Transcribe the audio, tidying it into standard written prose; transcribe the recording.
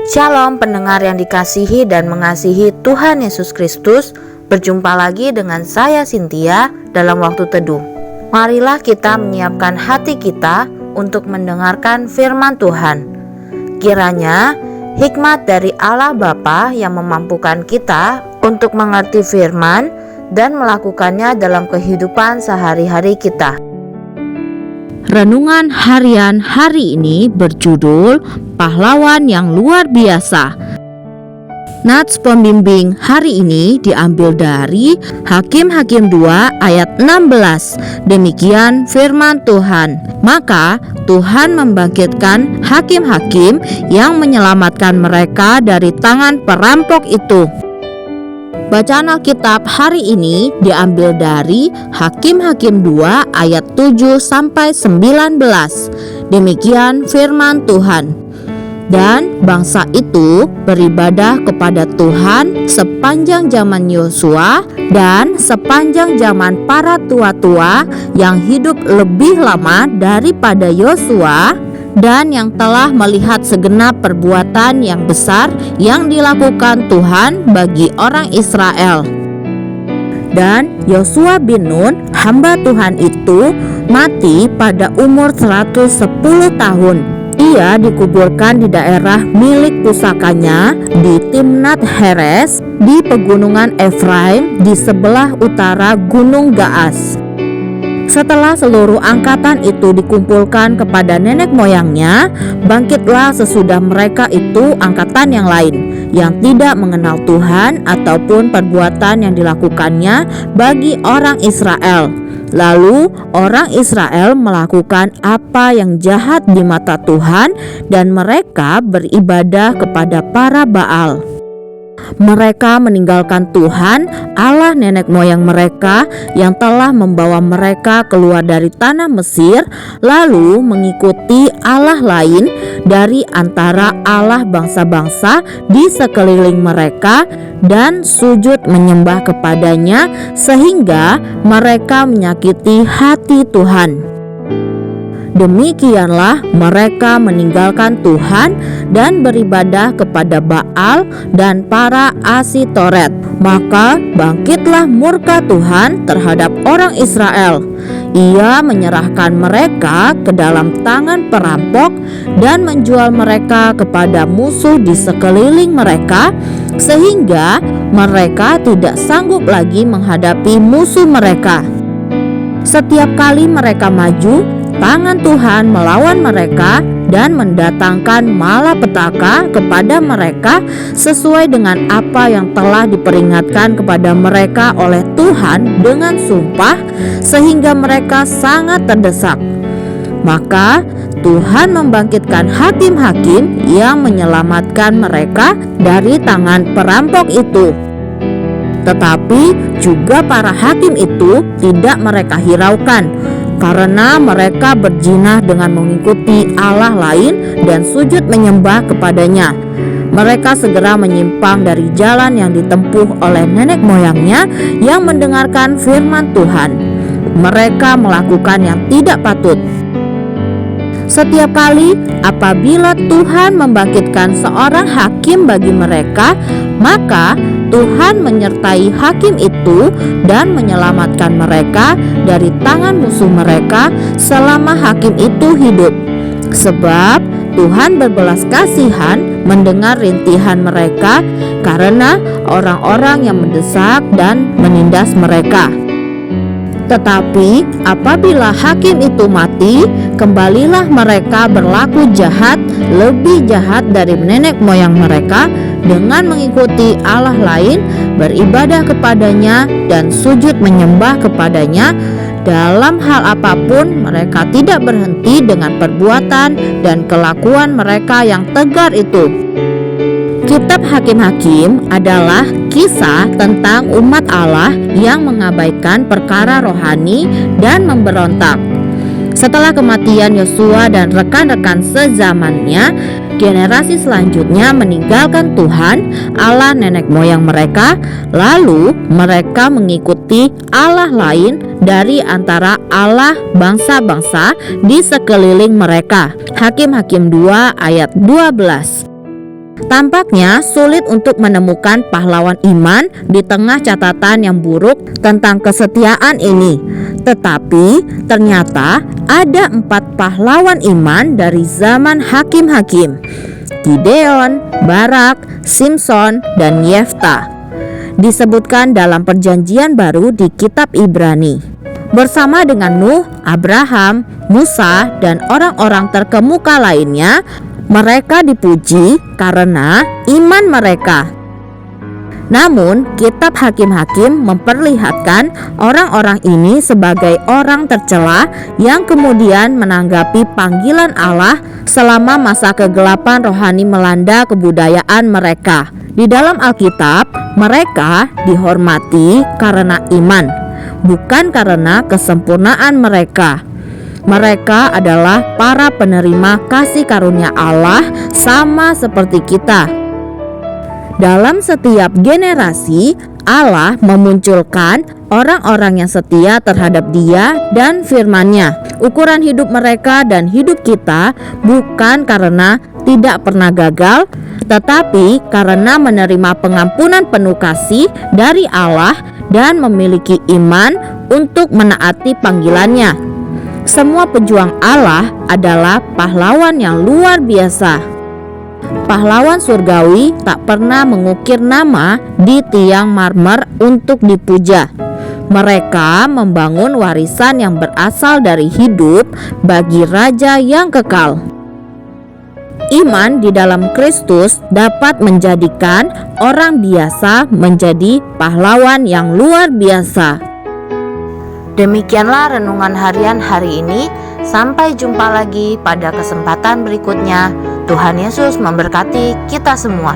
Shalom pendengar yang dikasihi dan mengasihi Tuhan Yesus Kristus. Berjumpa lagi dengan saya Cynthia dalam waktu teduh. Marilah kita menyiapkan hati kita untuk mendengarkan firman Tuhan. Kiranya hikmat dari Allah Bapa yang memampukan kita untuk mengerti firman dan melakukannya dalam kehidupan sehari-hari kita. Renungan harian hari ini berjudul Pahlawan yang Luar Biasa. Nats pembimbing hari ini diambil dari Hakim-Hakim 2 ayat 16. Demikian firman Tuhan. Maka Tuhan membangkitkan hakim-hakim yang menyelamatkan mereka dari tangan perampok itu. Bacaan Alkitab hari ini diambil dari Hakim-Hakim 2 ayat 7 sampai 19. Demikian firman Tuhan. Dan bangsa itu beribadah kepada Tuhan sepanjang zaman Yosua dan sepanjang zaman para tua-tua yang hidup lebih lama daripada Yosua dan yang telah melihat segenap perbuatan yang besar yang dilakukan Tuhan bagi orang Israel. Dan Yosua bin Nun, hamba Tuhan itu, mati pada umur 110 tahun. Ia dikuburkan di daerah milik pusakanya di Timnat Heres di pegunungan Efraim di sebelah utara Gunung Gaas. Setelah seluruh angkatan itu dikumpulkan kepada nenek moyangnya, bangkitlah sesudah mereka itu angkatan yang lain yang tidak mengenal Tuhan ataupun perbuatan yang dilakukannya bagi orang Israel. Lalu orang Israel melakukan apa yang jahat di mata Tuhan dan mereka beribadah kepada para Baal. Mereka meninggalkan Tuhan, Allah nenek moyang mereka yang telah membawa mereka keluar dari tanah Mesir, lalu mengikuti Allah lain dari antara Allah bangsa-bangsa di sekeliling mereka dan sujud menyembah kepadanya sehingga mereka menyakiti hati Tuhan. Demikianlah mereka meninggalkan Tuhan dan beribadah kepada Baal dan para Asitoret. Maka bangkitlah murka Tuhan terhadap orang Israel. Ia menyerahkan mereka ke dalam tangan perampok dan menjual mereka kepada musuh di sekeliling mereka, sehingga mereka tidak sanggup lagi menghadapi musuh mereka. Setiap kali mereka maju, tangan Tuhan melawan mereka dan mendatangkan malapetaka kepada mereka sesuai dengan apa yang telah diperingatkan kepada mereka oleh Tuhan dengan sumpah, sehingga mereka sangat terdesak. Maka Tuhan membangkitkan hakim-hakim yang menyelamatkan mereka dari tangan perampok itu. Tetapi juga para hakim itu tidak mereka hiraukan, karena mereka berzina dengan mengikuti Allah lain dan sujud menyembah kepadanya. Mereka segera menyimpang dari jalan yang ditempuh oleh nenek moyangnya yang mendengarkan firman Tuhan. Mereka melakukan yang tidak patut. Setiap kali apabila Tuhan membangkitkan seorang hakim bagi mereka, maka Tuhan menyertai hakim itu dan menyelamatkan mereka dari tangan musuh mereka selama hakim itu hidup. Sebab Tuhan berbelas kasihan mendengar rintihan mereka karena orang-orang yang mendesak dan menindas mereka. Tetapi apabila hakim itu mati, kembalilah mereka berlaku jahat, lebih jahat dari nenek moyang mereka, dengan mengikuti Allah lain, beribadah kepadanya dan sujud menyembah kepadanya. Dalam hal apapun mereka tidak berhenti dengan perbuatan dan kelakuan mereka yang tegar itu. Kitab Hakim-Hakim adalah kisah tentang umat Allah yang mengabaikan perkara rohani dan memberontak. Setelah kematian Yosua dan rekan-rekan sezamannya, generasi selanjutnya meninggalkan Tuhan, Allah nenek moyang mereka, lalu mereka mengikuti Allah lain dari antara Allah bangsa-bangsa di sekeliling mereka. Hakim-Hakim 2 ayat 12. Tampaknya sulit untuk menemukan pahlawan iman di tengah catatan yang buruk tentang kesetiaan ini. Tetapi ternyata ada 4 pahlawan iman dari zaman hakim-hakim: Gideon, Barak, Simson, dan Yefta. Disebutkan dalam Perjanjian Baru di kitab Ibrani. Bersama dengan Nuh, Abraham, Musa, dan orang-orang terkemuka lainnya, mereka dipuji karena iman mereka. Namun, kitab Hakim-Hakim memperlihatkan orang-orang ini sebagai orang tercela yang kemudian menanggapi panggilan Allah selama masa kegelapan rohani melanda kebudayaan mereka. Di dalam Alkitab, mereka dihormati karena iman, bukan karena kesempurnaan mereka. Mereka adalah para penerima kasih karunia Allah sama seperti kita. Dalam setiap generasi, Allah memunculkan orang-orang yang setia terhadap Dia dan firman-Nya. Ukuran hidup mereka dan hidup kita bukan karena tidak pernah gagal, tetapi karena menerima pengampunan penuh kasih dari Allah dan memiliki iman untuk menaati panggilan-Nya. Semua pejuang Allah adalah pahlawan yang luar biasa. Pahlawan surgawi tak pernah mengukir nama di tiang marmer untuk dipuja. Mereka membangun warisan yang berasal dari hidup bagi raja yang kekal. Iman di dalam Kristus dapat menjadikan orang biasa menjadi pahlawan yang luar biasa. Demikianlah renungan harian hari ini. Sampai jumpa lagi pada kesempatan berikutnya. Tuhan Yesus memberkati kita semua.